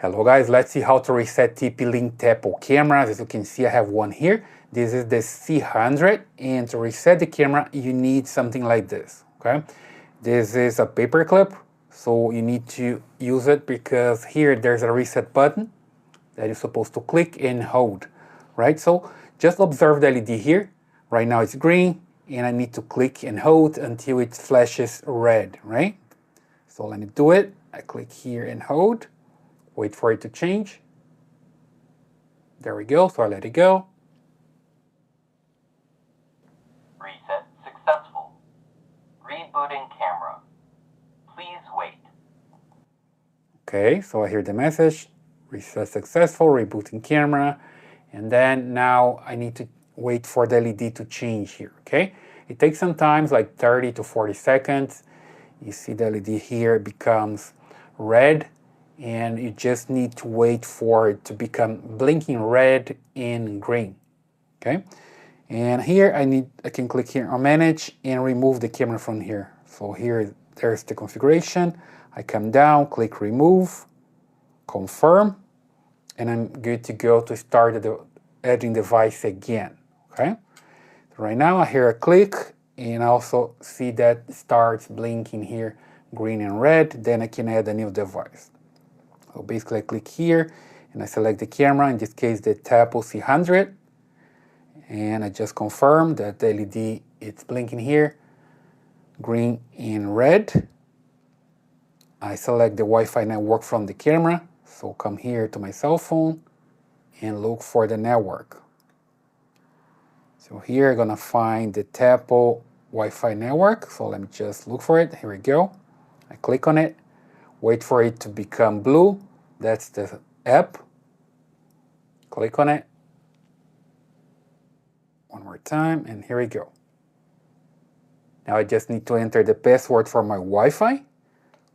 Hello guys, let's see how to reset TP Link Tapo cameras. As you can see, I have one here. This is the C100, and to reset the camera, you need something like this, okay? This is a paper clip, so you need to use it because here there's a reset button that you're supposed to click and hold, right? So just observe the LED here. Right now it's green, and I need to click and hold until it flashes red, right? So let me do it. I click here and hold. Wait for it to change. There we go, so I let it go. Reset successful. Rebooting camera. Please wait. Okay, so I hear the message, reset successful, rebooting camera, and then now I need to wait for the LED to change here, okay? It takes some time, like 30 to 40 seconds. You see the LED here becomes red, and you just need to wait for it to become blinking red and green, okay? And here I can click here on manage and remove the camera from here. So here, there's the configuration. I come down, click remove, confirm, and I'm good to go to start the editing device again, okay? So right now I hear a click, and I also see that it starts blinking here, green and red. Then I can add a new device. So basically I click here and I select the camera, in this case the Tapo C100, and I just confirm that the LED is blinking here, green and red. I select the Wi-Fi network from the camera, so come here to my cell phone and look for the network. So here I'm gonna find the Tapo Wi-Fi network, so let me just look for it. Here we go. I click on it, wait for it to become blue. That's the app. Click on it. One more time, and here we go. Now I just need to enter the password for my Wi-Fi.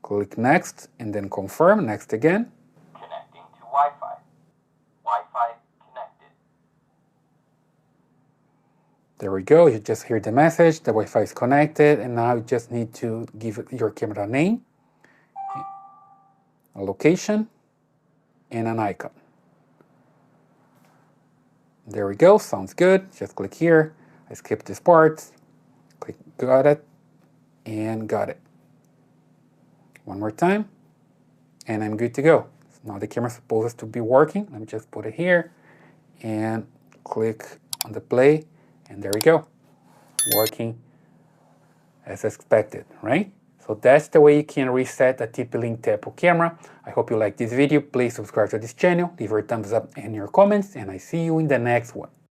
Click next, and then confirm, next again. Connecting to Wi-Fi. Wi-Fi connected. There we go, you just hear the message, the Wi-Fi is connected, and now you just need to give your camera a name, a location, and an icon. There we go, sounds good. Just click here. I skip this part. Click got it, and got it. One more time, and I'm good to go. So now the camera is supposed to be working. Let me just put it here and click on the play, and there we go. Working as expected, right? So that's the way you can reset a TP Link Tapo camera. I hope you like this video. Please subscribe to this channel, leave your thumbs up and your comments, and I see you in the next one.